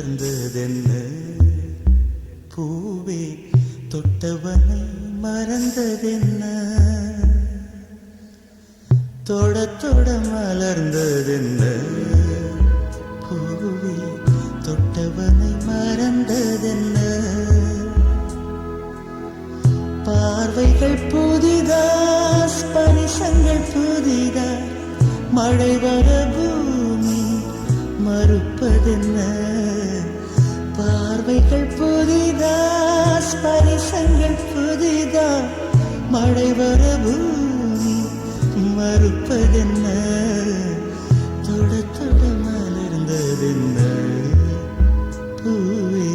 மலர்ந்ததென்ன பூவே தொட்டவனை மறந்ததென்ன தொட தொட மலர்ந்ததென்ன பூவே தொட்டவனை மறந்ததென்ன பார்வைகள் புதிதா ஸ்பரிசங்கள் புதிதா மழை வர பூமி மறுப்பதென்ன பார்வைகள் புதிதா ஸ்பரிசங்கள் புதிதா மழை வர பூமி மறுப்பதென்ன தொட தொட மலர்ந்ததென்ன பூவே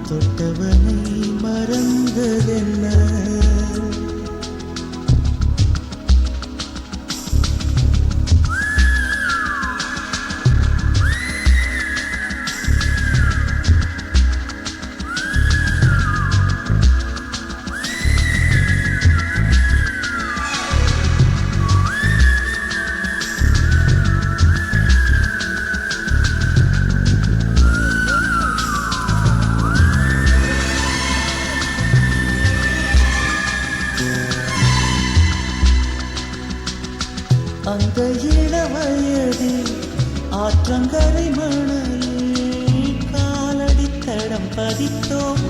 தொட்டவனை மறந்ததென்ன அந்த இளவயதில் ஆற்றங்கரை மணலில் காலடி தடம் பதித்தோம்